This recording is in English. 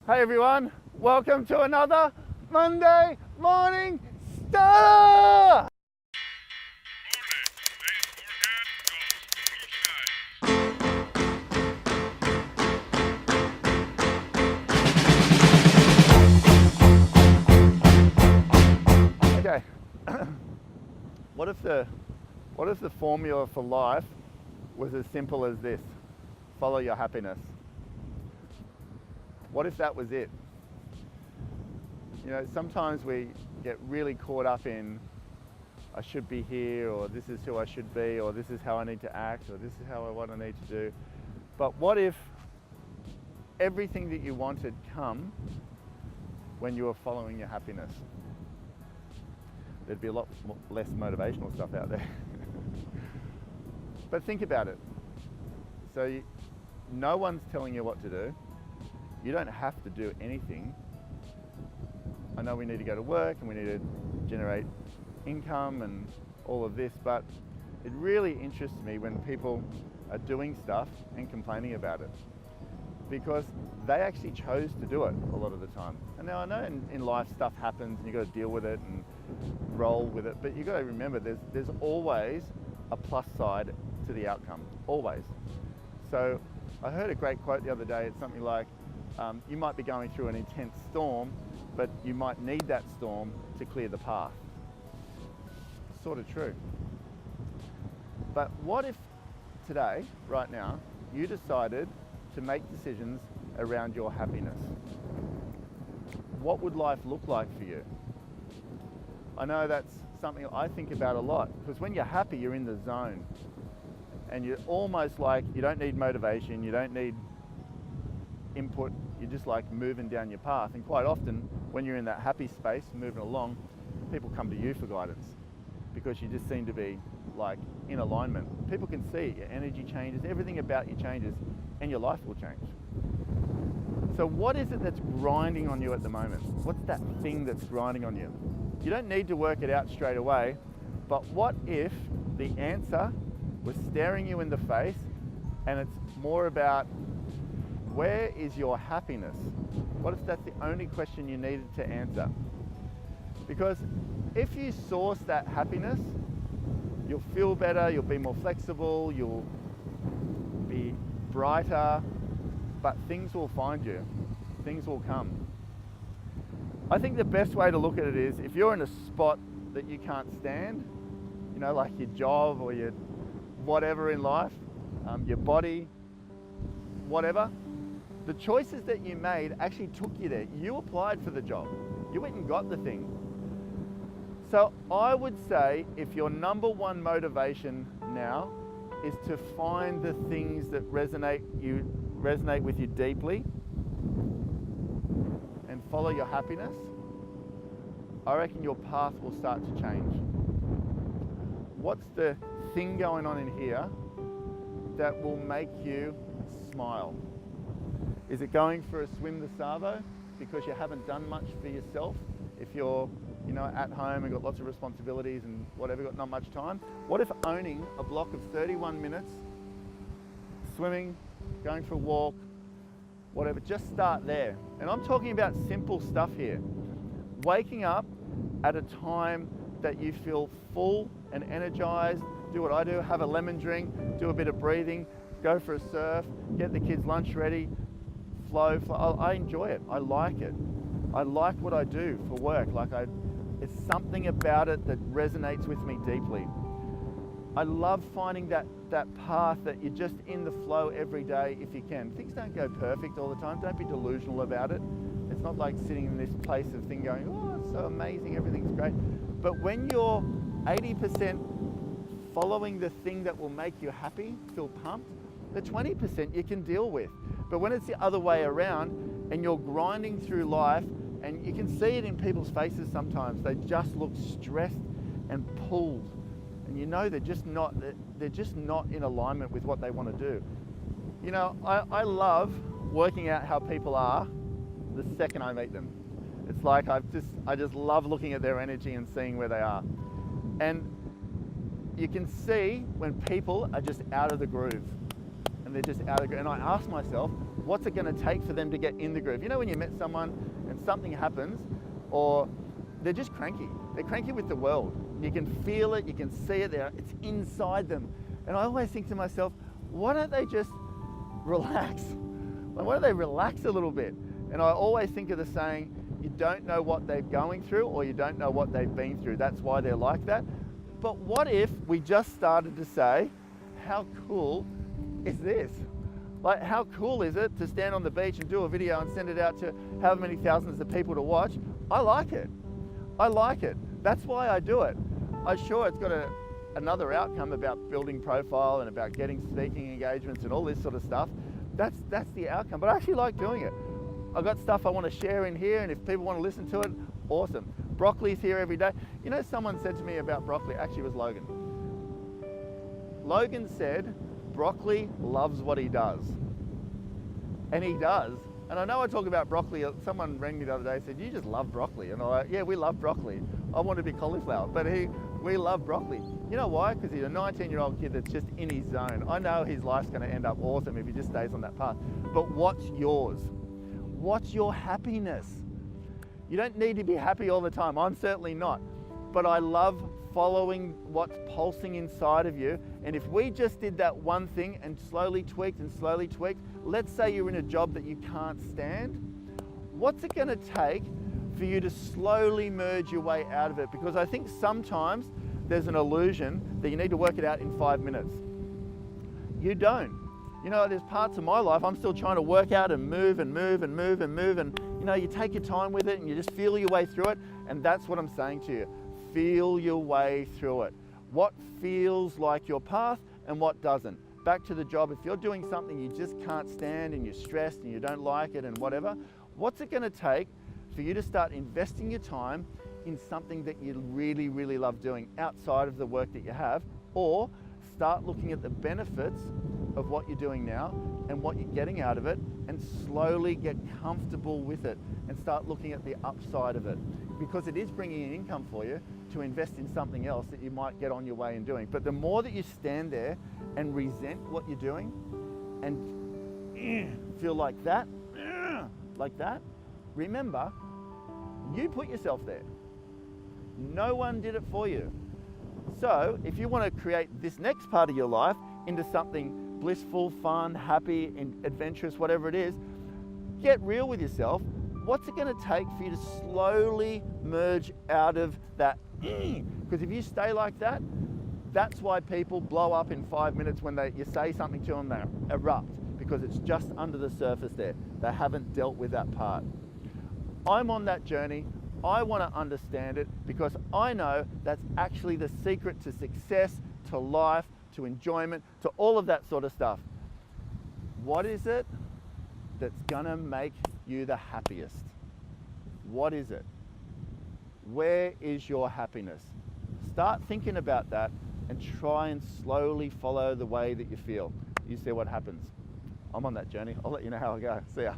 Hey everyone, welcome to another Monday Morning Starter! Okay, what if the formula for life was as simple as this? Follow your happiness. What if that was it? You know, sometimes we get really caught up in I should be here, or this is who I should be, or this is how I need to act, or this is what I need to do. But what if everything that you wanted come when you were following your happiness? There'd be a lot less motivational stuff out there. But think about it. So no one's telling you what to do. You don't have to do anything. I know we need to go to work and we need to generate income and all of this, but it really interests me when people are doing stuff and complaining about it, because they actually chose to do it a lot of the time. And now I know in life stuff happens and you've got to deal with it and roll with it, but you've got to remember there's always a plus side to the outcome, always. So I heard a great quote the other day. It's something like, you might be going through an intense storm, but you might need that storm to clear the path. Sort of true. But what if today, right now, you decided to make decisions around your happiness? What would life look like for you? I know that's something I think about a lot, because when you're happy, you're in the zone. And you're almost like you don't need motivation, you don't need input, you're just like moving down your path. And quite often, when you're in that happy space, moving along, people come to you for guidance, because you just seem to be like in alignment. People can see it. Your energy changes, everything about you changes, and your life will change. So what is it that's grinding on you at the moment? What's that thing that's grinding on you? You don't need to work it out straight away, but what if the answer was staring you in the face, and it's more about, where is your happiness? What if that's the only question you needed to answer? Because if you source that happiness, you'll feel better, you'll be more flexible, you'll be brighter, but things will find you, things will come. I think the best way to look at it is, if you're in a spot that you can't stand, you know, like your job or your whatever in life, your body, whatever, the choices that you made actually took you there. You applied for the job. You went and got the thing. So I would say, if your number one motivation now is to find the things that resonate with you deeply and follow your happiness, I reckon your path will start to change. What's the thing going on in here that will make you smile? Is it going for a swim the Savo because you haven't done much for yourself? If you're, you know, at home and got lots of responsibilities and whatever, got not much time. What if owning a block of 31 minutes, swimming, going for a walk, whatever, just start there. And I'm talking about simple stuff here. Waking up at a time that you feel full and energized, do what I do, have a lemon drink, do a bit of breathing, go for a surf, get the kids' lunch ready, flow. I enjoy it. I like it. I like what I do for work. It's something about it that resonates with me deeply. I love finding that path that you're just in the flow every day if you can. Things don't go perfect all the time. Don't be delusional about it. It's not like sitting in this place of thing going, oh, it's so amazing, everything's great. But when you're 80% following the thing that will make you happy, feel pumped, the 20% you can deal with. But when it's the other way around and you're grinding through life, and you can see it in people's faces sometimes, they just look stressed and pulled. And you know they're just not in alignment with what they want to do. You know, I love working out how people are the second I meet them. It's like I just love looking at their energy and seeing where they are. And you can see when people are just out of the groove. and they're just out of the groove. And I ask myself, what's it going to take for them to get in the groove? You know when you met someone and something happens, or they're just cranky. They're cranky with the world. You can feel it, you can see it there, it's inside them. And I always think to myself, why don't they just relax? Like, why don't they relax a little bit? And I always think of the saying, you don't know what they're going through, or you don't know what they've been through. That's why they're like that. But what if we just started to say, how cool is this? Like, how cool is it to stand on the beach and do a video and send it out to however many thousands of people to watch? I like it. I like it. That's why I do it. I'm sure it's got another outcome about building profile and about getting speaking engagements and all this sort of stuff. That's the outcome, but I actually like doing it. I've got stuff I want to share in here, and if people want to listen to it, awesome. Broccoli's here every day. You know, someone said to me about broccoli, actually it was Logan. Logan said, broccoli loves what he does. And he does. And I know I talk about broccoli, someone rang me the other day and said, you just love broccoli. And I'm like, yeah, we love broccoli. I want to be cauliflower, but we love broccoli. You know why? Because he's a 19-year-old kid that's just in his zone. I know his life's going to end up awesome if he just stays on that path. But what's yours? What's your happiness? You don't need to be happy all the time. I'm certainly not. But I love following what's pulsing inside of you. And if we just did that one thing and slowly tweaked, let's say you're in a job that you can't stand, what's it going to take for you to slowly merge your way out of it? Because I think sometimes there's an illusion that you need to work it out in 5 minutes. You don't. You know, there's parts of my life I'm still trying to work out and move and you know, you take your time with it and you just feel your way through it. And that's what I'm saying to you. Feel your way through it. What feels like your path and what doesn't. Back to the job, if you're doing something you just can't stand and you're stressed and you don't like it and whatever, what's it going to take for you to start investing your time in something that you really, really love doing outside of the work that you have, or start looking at the benefits of what you're doing now and what you're getting out of it, and slowly get comfortable with it and start looking at the upside of it, because it is bringing in income for you to invest in something else that you might get on your way in doing. But the more that you stand there and resent what you're doing and feel like that, remember, you put yourself there. No one did it for you. So if you want to create this next part of your life into something blissful, fun, happy, and adventurous, whatever it is, get real with yourself. What's it going to take for you to slowly merge out of that? Because if you stay like that, that's why people blow up in 5 minutes when you say something to them, they erupt, because it's just under the surface there. They haven't dealt with that part. I'm on that journey. I want to understand it because I know that's actually the secret to success, to life, to enjoyment, to all of that sort of stuff. What is it that's gonna make you the happiest? What is it? Where is your happiness? Start thinking about that and try and slowly follow the way that you feel. You see what happens. I'm on that journey. I'll let you know how I go. See ya.